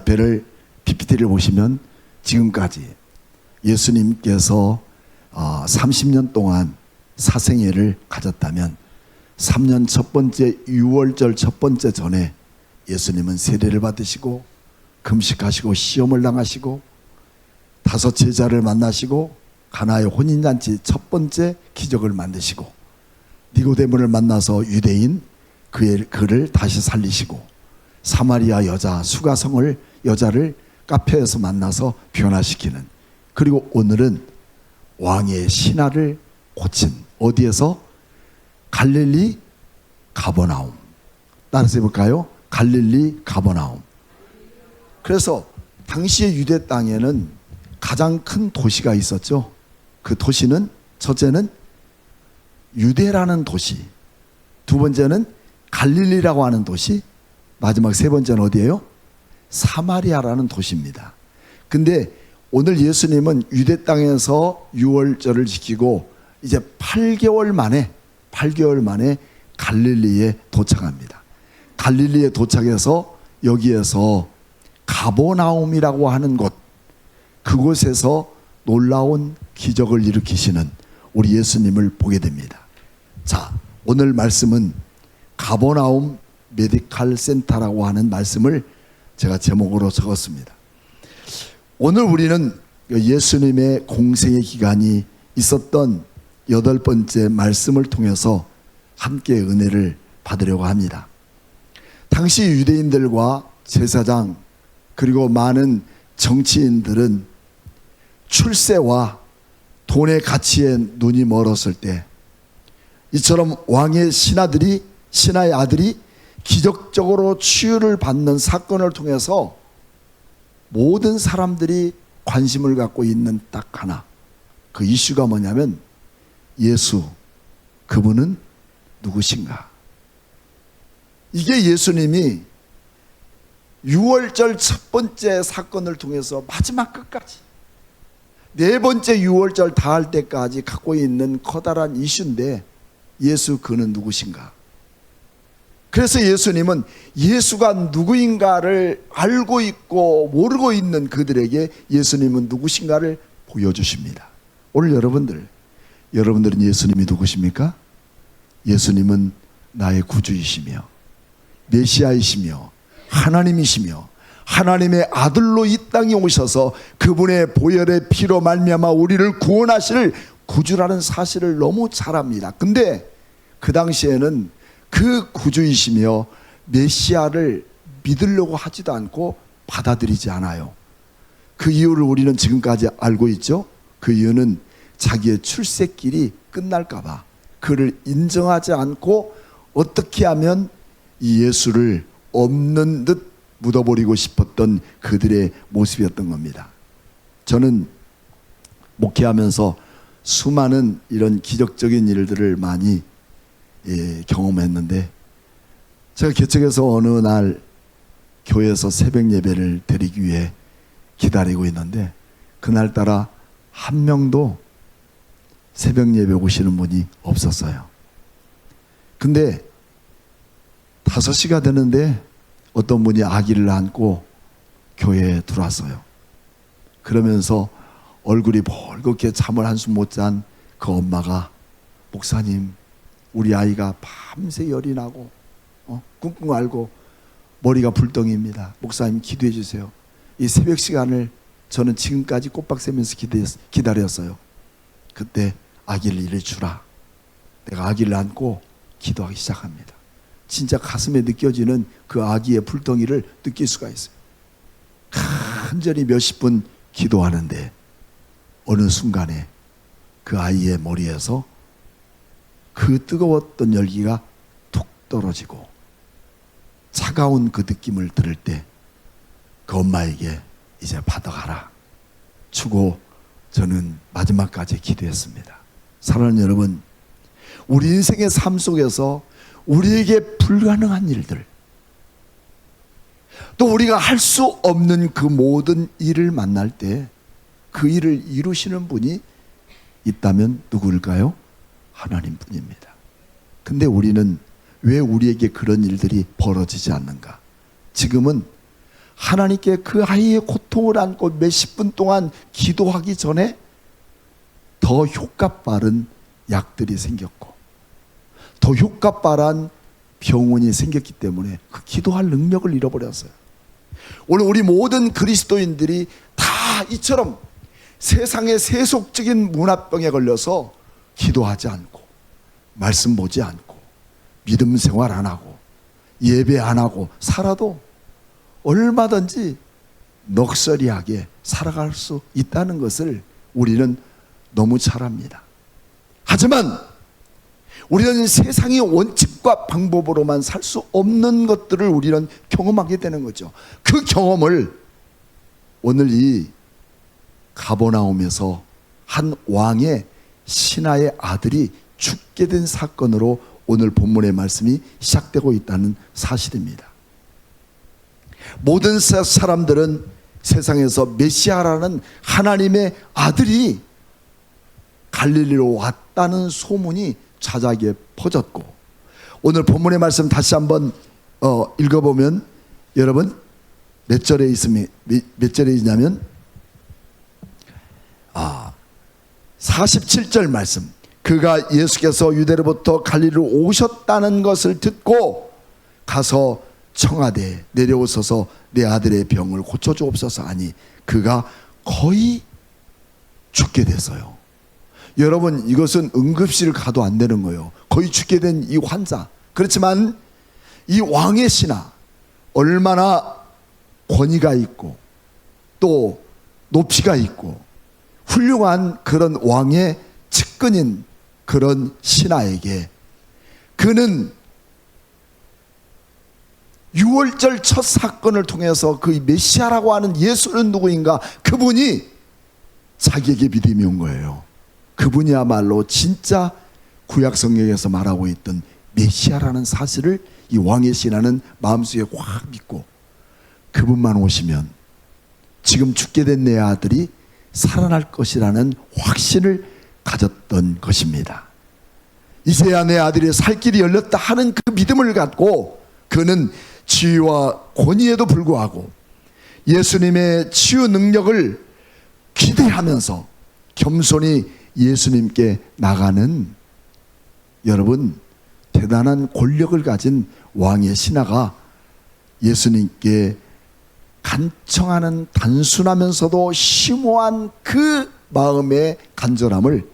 앞에를 PPT를 보시면 지금까지 예수님께서 30년 동안 사생애를 가졌다면 3년 첫 번째 유월절 첫 번째 전에 예수님은 세례를 받으시고 금식하시고 시험을 당하시고 5 제자를 만나시고 가나의 혼인잔치 첫 번째 기적을 만드시고 니고데모를 만나서 유대인 그를 다시 살리시고 사마리아 여자 수가성을 여자를 카페에서 만나서 변화시키는, 그리고 오늘은 왕의 신하를 고친, 어디에서? 갈릴리 가버나움. 따라서 해볼까요? 갈릴리 가버나움. 그래서 당시의 유대 땅에는 가장 큰 도시가 있었죠. 그 도시는 첫째는 유대라는 도시, 두 번째는 갈릴리라고 하는 도시, 마지막 세 번째는 어디예요? 사마리아라는 도시입니다. 근데 오늘 예수님은 유대 땅에서 유월절을 지키고 이제 8개월 만에 갈릴리에 도착합니다. 갈릴리에 도착해서 여기에서 가버나움이라고 하는 곳, 그곳에서 놀라운 기적을 일으키시는 우리 예수님을 보게 됩니다. 자, 오늘 말씀은 가버나움 메디칼 센터라고 하는 말씀을 제가 제목으로 적었습니다. 오늘 우리는 예수님의 공생의 기간이 있었던 8번째 말씀을 통해서 함께 은혜를 받으려고 합니다. 당시 유대인들과 제사장 그리고 많은 정치인들은 출세와 돈의 가치에 눈이 멀었을 때 이처럼 왕의 신하의 아들이 기적적으로 치유를 받는 사건을 통해서 모든 사람들이 관심을 갖고 있는 딱 하나, 그 이슈가 뭐냐면 예수, 그분은 누구신가? 이게 예수님이 6월절 첫 번째 사건을 통해서 마지막 끝까지 4번째 6월절 다 할 때까지 갖고 있는 커다란 이슈인데, 예수 그는 누구신가? 그래서 예수님은 예수가 누구인가를 알고 있고 모르고 있는 그들에게 예수님은 누구신가를 보여주십니다. 오늘 여러분들은 예수님이 누구십니까? 예수님은 나의 구주이시며 메시아이시며 하나님이시며 하나님의 아들로 이 땅에 오셔서 그분의 보혈의 피로 말미암아 우리를 구원하실 구주라는 사실을 너무 잘 압니다. 근데 그 당시에는 그 구주이시며 메시아를 믿으려고 하지도 않고 받아들이지 않아요. 그 이유를 우리는 지금까지 알고 있죠. 그 이유는 자기의 출세길이 끝날까 봐 그를 인정하지 않고 어떻게 하면 이 예수를 없는 듯 묻어버리고 싶었던 그들의 모습이었던 겁니다. 저는 목회하면서 수많은 이런 기적적인 일들을 많이 경험했는데, 제가 개척해서 어느 날 교회에서 새벽 예배를 드리기 위해 기다리고 있는데 그날따라 한 명도 새벽 예배 오시는 분이 없었어요. 근데 5시가 되는데 어떤 분이 아기를 안고 교회에 들어왔어요. 그러면서 얼굴이 벌겋게 잠을 한숨 못 잔 그 엄마가, 목사님, 우리 아이가 밤새 열이 나고 끙끙 앓고 머리가 불덩이입니다. 목사님 기도해 주세요. 이 새벽 시간을 저는 지금까지 꼬박 새면서 기다렸어요. 그때 아기를 이리 주라. 내가 아기를 안고 기도하기 시작합니다. 진짜 가슴에 느껴지는 그 아기의 불덩이를 느낄 수가 있어요. 간절히 몇십 분 기도하는데 어느 순간에 그 아이의 머리에서 그 뜨거웠던 열기가 툭 떨어지고 차가운 그 느낌을 들을 때 그 엄마에게 이제 받아가라 주고 저는 마지막까지 기도했습니다. 사랑하는 여러분, 우리 인생의 삶 속에서 우리에게 불가능한 일들, 또 우리가 할 수 없는 그 모든 일을 만날 때 그 일을 이루시는 분이 있다면 누구일까요? 하나님뿐입니다. 근데 우리는 왜 우리에게 그런 일들이 벌어지지 않는가? 지금은 하나님께 그 아이의 고통을 안고 몇십 분 동안 기도하기 전에 더 효과빠른 약들이 생겼고 더 효과빠른 병원이 생겼기 때문에 그 기도할 능력을 잃어버렸어요. 오늘 우리 모든 그리스도인들이 다 이처럼 세상의 세속적인 문화병에 걸려서 기도하지 않고 말씀 보지 않고 믿음 생활 안 하고 예배 안 하고 살아도 얼마든지 넉서리하게 살아갈 수 있다는 것을 우리는 너무 잘 압니다. 하지만 우리는 세상의 원칙과 방법으로만 살 수 없는 것들을 우리는 경험하게 되는 거죠. 그 경험을 오늘 이 가버나움에서 한 왕의 신하의 아들이 죽게 된 사건으로 오늘 본문의 말씀이 시작되고 있다는 사실입니다. 모든 사람들은 세상에서 메시아라는 하나님의 아들이 갈릴리로 왔다는 소문이 자자하게 퍼졌고, 오늘 본문의 말씀 다시 한번 읽어보면 여러분 몇 절에 있냐면 47절 말씀, 그가 예수께서 유대로부터 갈릴리로 오셨다는 것을 듣고 가서 청하되 내려오소서 내 아들의 병을 고쳐주옵소서 하니 그가 거의 죽게 돼서요. 여러분, 이것은 응급실을 가도 안 되는 거예요. 거의 죽게 된 이 환자. 그렇지만 이 왕의 신하, 얼마나 권위가 있고 또 높이가 있고 훌륭한 그런 왕의 측근인 그런 신하에게 그는 6월절 첫 사건을 통해서 그 메시아라고 하는 예수는 누구인가, 그분이 자기에게 믿음이 온 거예요. 그분이야말로 진짜 구약 성경에서 말하고 있던 메시아라는 사실을 이 왕의 신하는 마음속에 확 믿고, 그분만 오시면 지금 죽게 된 내 아들이 살아날 것이라는 확신을 가졌던 것입니다. 이제야 내 아들이 살 길이 열렸다 하는 그 믿음을 갖고 그는 지위와 권위에도 불구하고 예수님의 치유 능력을 기대하면서 겸손히 예수님께 나가는, 여러분, 대단한 권력을 가진 왕의 신하가 예수님께 간청하는 단순하면서도 심오한 그 마음의 간절함을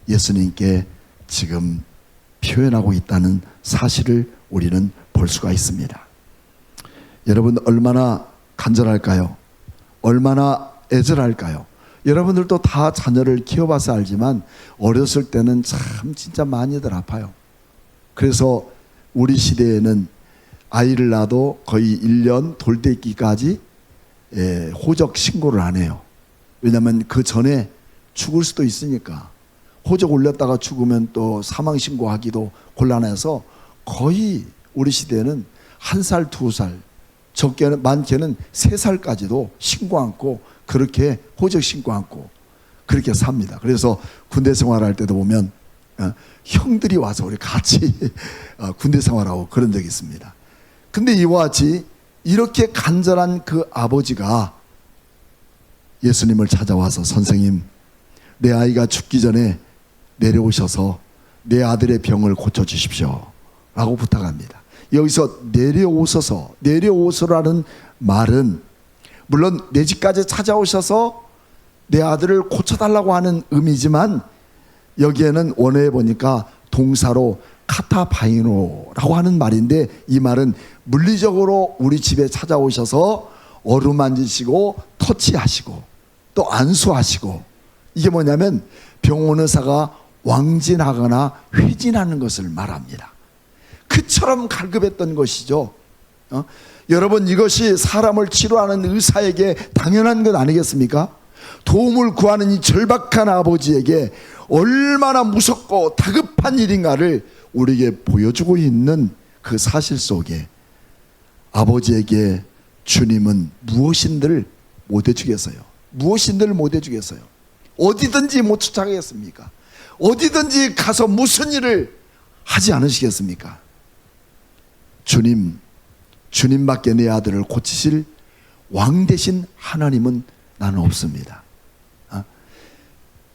예수님께 지금 표현하고 있다는 사실을 우리는 볼 수가 있습니다. 여러분, 얼마나 간절할까요? 얼마나 애절할까요? 여러분들도 다 자녀를 키워봐서 알지만 어렸을 때는 참 진짜 많이들 아파요. 그래서 우리 시대에는 아이를 낳아도 거의 1년 돌 때기까지 호적 신고를 안 해요. 왜냐하면 그 전에 죽을 수도 있으니까. 호적 올렸다가 죽으면 또 사망 신고하기도 곤란해서 거의 우리 시대에는 1살, 2살, 적게는 많게는 3살까지도 신고 않고 그렇게 호적 신고 않고 그렇게 삽니다. 그래서 군대 생활할 때도 보면 형들이 와서 우리 같이 군대 생활하고 그런 적이 있습니다. 근데 이와 같이 이렇게 간절한 그 아버지가 예수님을 찾아와서, 선생님, 내 아이가 죽기 전에 내려오셔서 내 아들의 병을 고쳐주십시오 라고 부탁합니다. 여기서 내려오소라는 말은 물론 내 집까지 찾아오셔서 내 아들을 고쳐달라고 하는 의미지만, 여기에는 원어에 보니까 동사로 카타바이노라고 하는 말인데, 이 말은 물리적으로 우리 집에 찾아오셔서 어루만지시고 터치하시고 또 안수하시고, 이게 뭐냐면 병원 의사가 왕진하거나 회진하는 것을 말합니다. 그처럼 갈급했던 것이죠. 여러분, 이것이 사람을 치료하는 의사에게 당연한 것 아니겠습니까? 도움을 구하는 이 절박한 아버지에게 얼마나 무섭고 다급한 일인가를 우리에게 보여주고 있는 그 사실 속에 아버지에게 주님은 무엇인들 못해주겠어요. 무엇인들 못해주겠어요. 어디든지 못 쫓아가겠습니까? 어디든지 가서 무슨 일을 하지 않으시겠습니까? 주님밖에 내 아들을 고치실 왕 대신 하나님은 나는 없습니다.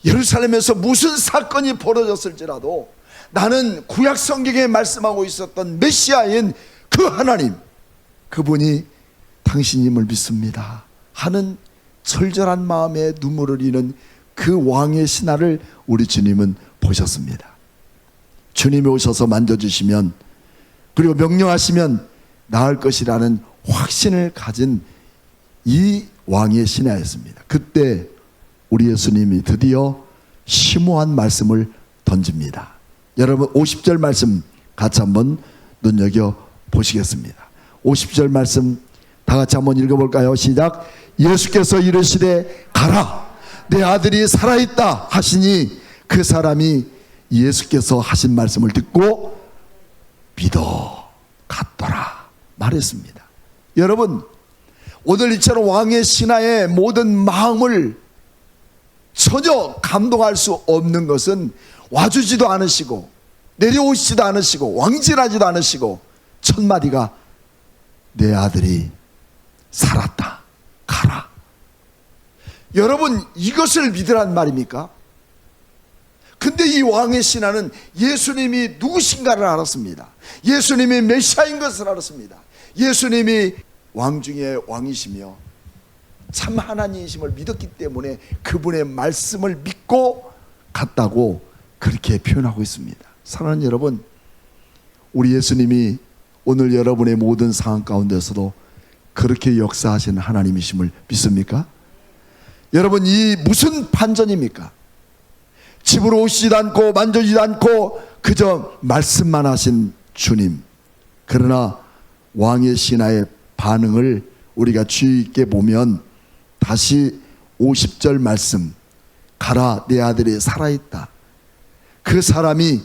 예루살렘에서 무슨 사건이 벌어졌을지라도 나는 구약 성경에 말씀하고 있었던 메시아인 그 하나님, 그분이 당신임을 믿습니다 하는 철저한 마음에 눈물을 흘리는 그 왕의 신하를 우리 주님은 보셨습니다. 주님이 오셔서 만져주시면, 그리고 명령하시면 나을 것이라는 확신을 가진 이 왕의 신하였습니다. 그때 우리 예수님이 드디어 심오한 말씀을 던집니다. 여러분 50절 말씀 같이 한번 눈여겨보시겠습니다. 50절 말씀 다 같이 한번 읽어볼까요? 시작. 예수께서 이르시되 가라, 내 아들이 살아있다 하시니 그 사람이 예수께서 하신 말씀을 듣고 믿어 갔더라 말했습니다. 여러분, 오늘 이처럼 왕의 신하의 모든 마음을 전혀 감동할 수 없는 것은 와주지도 않으시고 내려오시지도 않으시고 왕진하지도 않으시고 첫 마디가 내 아들이 살았다, 가라. 여러분, 이것을 믿으란 말입니까? 근데 이 왕의 신하는 예수님이 누구신가를 알았습니다. 예수님이 메시아인 것을 알았습니다. 예수님이 왕 중에 왕이시며 참 하나님이심을 믿었기 때문에 그분의 말씀을 믿고 갔다고 그렇게 표현하고 있습니다. 사랑하는 여러분, 우리 예수님이 오늘 여러분의 모든 상황 가운데서도 그렇게 역사하시는 하나님이심을 믿습니까? 여러분, 이 무슨 반전입니까? 집으로 오시지도 않고 만져지지도 않고 그저 말씀만 하신 주님. 그러나 왕의 신하의 반응을 우리가 주의 있게 보면 다시 50절 말씀, 가라, 내 아들이 살아있다. 그 사람이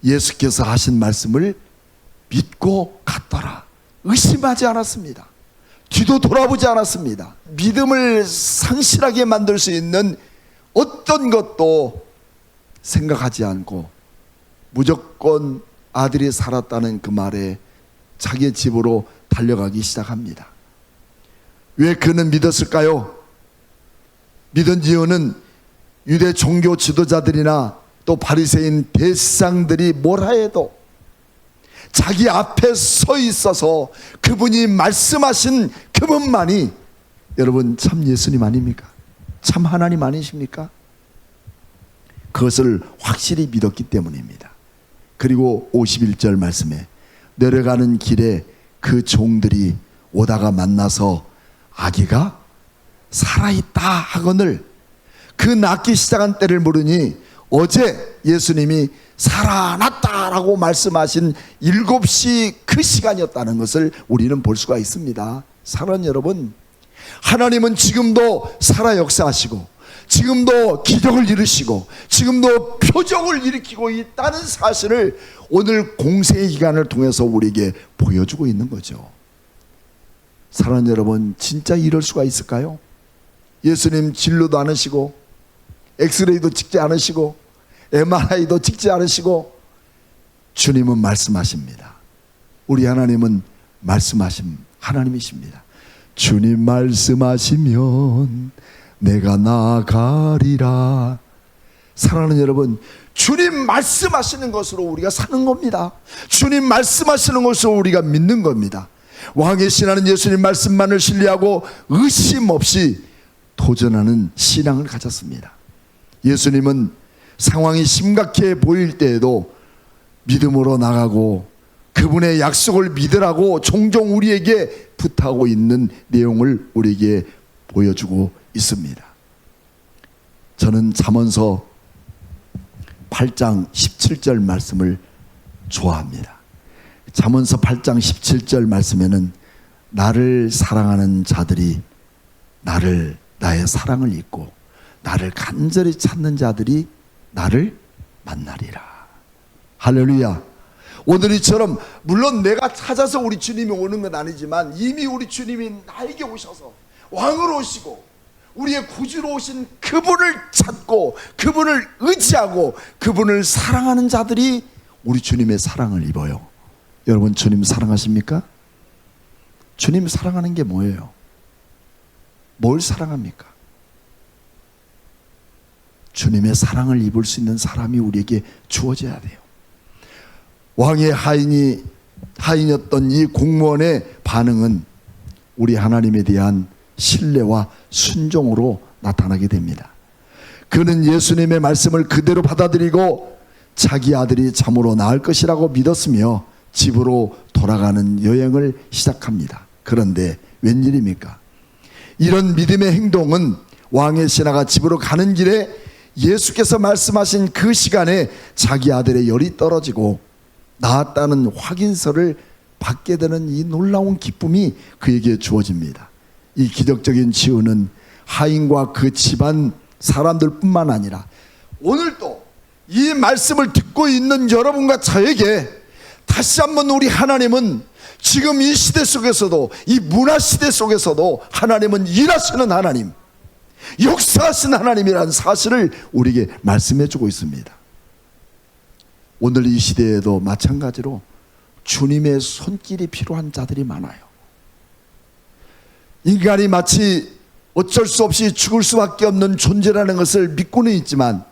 예수께서 하신 말씀을 믿고 갔더라. 의심하지 않았습니다. 뒤도 돌아보지 않았습니다. 믿음을 상실하게 만들 수 있는 어떤 것도 생각하지 않고 무조건 아들이 살았다는 그 말에 자기의 집으로 달려가기 시작합니다. 왜 그는 믿었을까요? 믿은 이유는 유대 종교 지도자들이나 또 바리새인 대상들이 뭐라 해도 자기 앞에 서 있어서 그분이 말씀하신 그분만이 여러분 참 예수님 아닙니까? 참 하나님 아니십니까? 그것을 확실히 믿었기 때문입니다. 그리고 51절 말씀에 내려가는 길에 그 종들이 오다가 만나서 아기가 살아있다 하거늘 그 낳기 시작한 때를 모르니 어제 예수님이 살아났다라고 말씀하신 7시 그 시간이었다는 것을 우리는 볼 수가 있습니다. 사랑하는 여러분, 하나님은 지금도 살아 역사하시고 지금도 기적을 이루시고 지금도 표적을 일으키고 있다는 사실을 오늘 공생의 기간을 통해서 우리에게 보여주고 있는 거죠. 사랑하는 여러분, 진짜 이럴 수가 있을까요? 예수님 진료도 안 하시고 엑스레이도 찍지 않으시고 MRI도 찍지 않으시고 주님은 말씀하십니다. 우리 하나님은 말씀하신 하나님이십니다. 주님 말씀하시면 내가 나아가리라. 사랑하는 여러분, 주님 말씀하시는 것으로 우리가 사는 겁니다. 주님 말씀하시는 것으로 우리가 믿는 겁니다. 왕의 신하는 예수님 말씀만을 신뢰하고 의심 없이 도전하는 신앙을 가졌습니다. 예수님은 상황이 심각해 보일 때에도 믿음으로 나가고 그분의 약속을 믿으라고 종종 우리에게 부탁하고 있는 내용을 우리에게 보여주고 있습니다. 저는 잠언서 8장 17절 말씀을 좋아합니다. 잠언서 8장 17절 말씀에는 나를 사랑하는 자들이 나의 사랑을 잊고 나를 간절히 찾는 자들이 나를 만나리라. 할렐루야. 오늘이처럼 물론 내가 찾아서 우리 주님이 오는 건 아니지만 이미 우리 주님이 나에게 오셔서 왕으로 오시고 우리의 구주로 오신 그분을 찾고 그분을 의지하고 그분을 사랑하는 자들이 우리 주님의 사랑을 입어요. 여러분, 주님 사랑하십니까? 주님 사랑하는 게 뭐예요? 뭘 사랑합니까? 주님의 사랑을 입을 수 있는 사람이 우리에게 주어져야 돼요. 왕의 하인이었던 이 공무원의 반응은 우리 하나님에 대한 신뢰와 순종으로 나타나게 됩니다. 그는 예수님의 말씀을 그대로 받아들이고 자기 아들이 참으로 나을 것이라고 믿었으며 집으로 돌아가는 여행을 시작합니다. 그런데 웬일입니까? 이런 믿음의 행동은 왕의 신하가 집으로 가는 길에 예수께서 말씀하신 그 시간에 자기 아들의 열이 떨어지고 나았다는 확인서를 받게 되는 이 놀라운 기쁨이 그에게 주어집니다. 이 기적적인 치유는 하인과 그 집안 사람들뿐만 아니라 오늘도 이 말씀을 듣고 있는 여러분과 저에게 다시 한번 우리 하나님은 지금 이 시대 속에서도, 이 문화 시대 속에서도 하나님은 일하시는 하나님, 역사하신 하나님이라는 사실을 우리에게 말씀해 주고 있습니다. 오늘 이 시대에도 마찬가지로 주님의 손길이 필요한 자들이 많아요. 인간이 마치 어쩔 수 없이 죽을 수밖에 없는 존재라는 것을 믿고는 있지만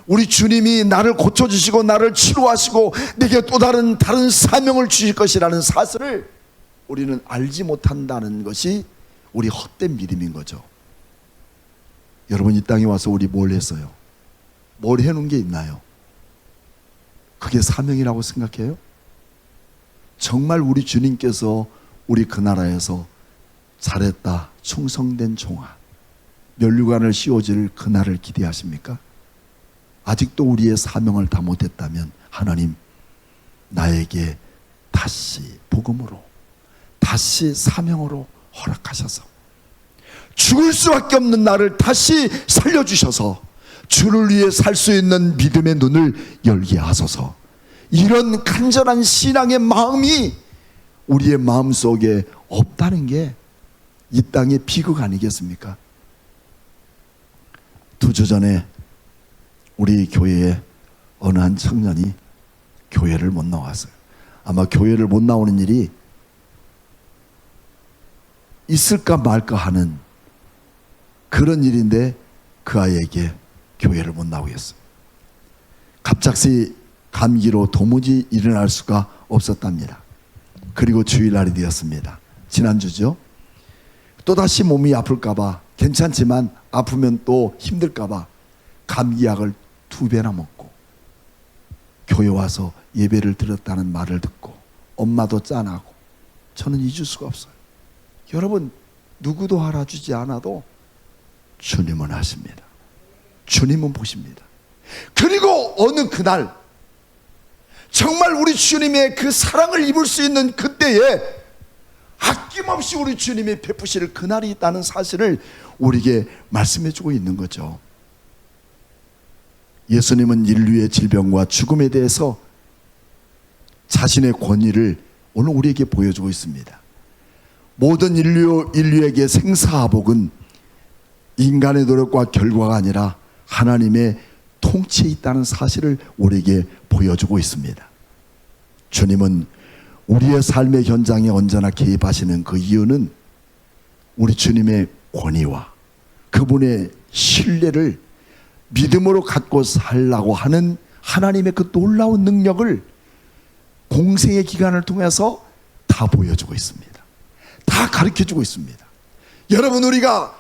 우리 주님이 나를 고쳐주시고 나를 치료하시고 내게 또 다른 사명을 주실 것이라는 사실을 우리는 알지 못한다는 것이 우리 헛된 믿음인 거죠. 여러분, 이 땅에 와서 우리 뭘 했어요? 뭘 해놓은 게 있나요? 그게 사명이라고 생각해요? 정말 우리 주님께서 우리 그 나라에서 잘했다, 충성된 종아, 면류관을 씌워줄 그날을 기대하십니까? 아직도 우리의 사명을 다 못했다면 하나님, 나에게 다시 복음으로, 다시 사명으로 허락하셔서 죽을 수밖에 없는 나를 다시 살려주셔서 주를 위해 살 수 있는 믿음의 눈을 열게 하소서. 이런 간절한 신앙의 마음이 우리의 마음속에 없다는 게 이 땅의 비극 아니겠습니까? 2주 전에 우리 교회에 어느 한 청년이 교회를 못 나왔어요. 아마 교회를 못 나오는 일이 있을까 말까 하는 그런 일인데 그 아이에게 교회를 못 나오게 했어요. 갑작스레 감기로 도무지 일어날 수가 없었답니다. 그리고 주일날이 되었습니다. 지난주죠. 또다시 몸이 아플까봐, 괜찮지만 아프면 또 힘들까봐 감기약을 2배나 먹고 교회 와서 예배를 드렸다는 말을 듣고 엄마도 짠하고 저는 잊을 수가 없어요. 여러분, 누구도 알아주지 않아도 주님은 하십니다. 주님은 보십니다. 그리고 어느 그날 정말 우리 주님의 그 사랑을 입을 수 있는 그때에 아낌없이 우리 주님이 베푸실 그날이 있다는 사실을 우리에게 말씀해 주고 있는 거죠. 예수님은 인류의 질병과 죽음에 대해서 자신의 권위를 오늘 우리에게 보여주고 있습니다. 모든 인류에게 생사화복은 인간의 노력과 결과가 아니라 하나님의 통치에 있다는 사실을 우리에게 보여주고 있습니다. 주님은 우리의 삶의 현장에 언제나 개입하시는 그 이유는 우리 주님의 권위와 그분의 신뢰를 믿음으로 갖고 살라고 하는 하나님의 그 놀라운 능력을 공생의 기간을 통해서 다 보여주고 있습니다. 다 가르쳐주고 있습니다. 여러분, 우리가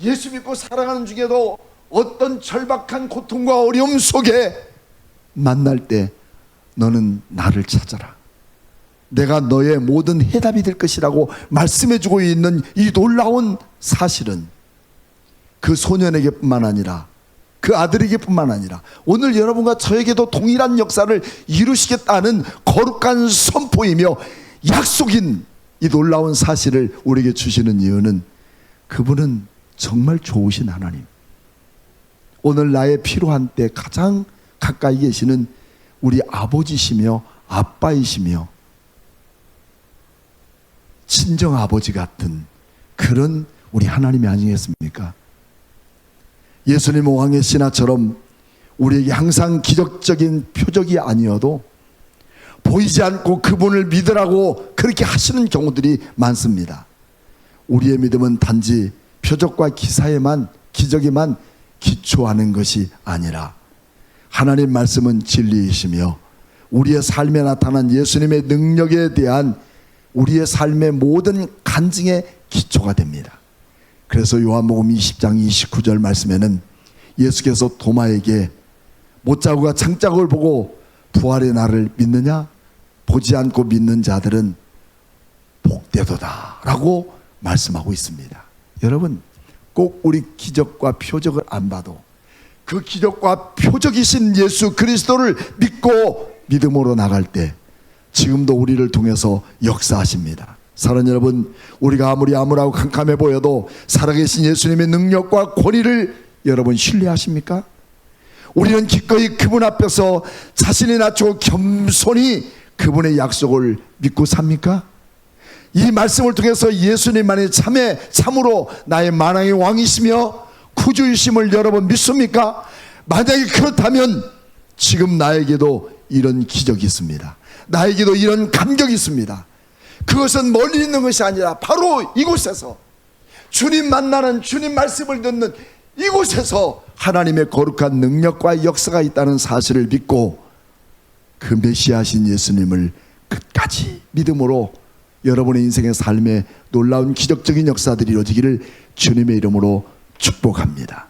예수 믿고 살아가는 중에도 어떤 절박한 고통과 어려움 속에 만날 때 너는 나를 찾아라, 내가 너의 모든 해답이 될 것이라고 말씀해주고 있는 이 놀라운 사실은 그 소년에게 뿐만 아니라 그 아들에게 뿐만 아니라 오늘 여러분과 저에게도 동일한 역사를 이루시겠다는 거룩한 선포이며 약속인 이 놀라운 사실을 우리에게 주시는 이유는 그분은 정말 좋으신 하나님, 오늘 나의 필요한 때 가장 가까이 계시는 우리 아버지시며 아빠이시며 친정 아버지 같은 그런 우리 하나님이 아니겠습니까? 예수님 왕의 신하처럼 우리에게 항상 기적적인 표적이 아니어도 보이지 않고 그분을 믿으라고 그렇게 하시는 경우들이 많습니다. 우리의 믿음은 단지 표적과 기적에만 기초하는 것이 아니라 하나님 말씀은 진리이시며 우리의 삶에 나타난 예수님의 능력에 대한 우리의 삶의 모든 간증의 기초가 됩니다. 그래서 요한복음 20장 29절 말씀에는 예수께서 도마에게 못자국과 창자국을 보고 부활의 날을 믿느냐? 보지 않고 믿는 자들은 복되도다 라고 말씀하고 있습니다. 여러분, 꼭 우리 기적과 표적을 안 봐도 그 기적과 표적이신 예수 그리스도를 믿고 믿음으로 나갈 때 지금도 우리를 통해서 역사하십니다. 사랑하는 여러분, 우리가 아무리 암울하고 캄캄해 보여도 살아계신 예수님의 능력과 권위를 여러분 신뢰하십니까? 우리는 기꺼이 그분 앞에서 자신이 낮추고 겸손히 그분의 약속을 믿고 삽니까? 이 말씀을 통해서 예수님만이 참으로 나의 만왕의 왕이시며 구주이심을 여러분 믿습니까? 만약에 그렇다면 지금 나에게도 이런 기적이 있습니다. 나에게도 이런 감격이 있습니다. 그것은 멀리 있는 것이 아니라 바로 이곳에서 주님 만나는, 주님 말씀을 듣는 이곳에서 하나님의 거룩한 능력과 역사가 있다는 사실을 믿고 그 메시아신 예수님을 끝까지 믿음으로 여러분의 인생의 삶에 놀라운 기적적인 역사들이 이루어지기를 주님의 이름으로 축복합니다.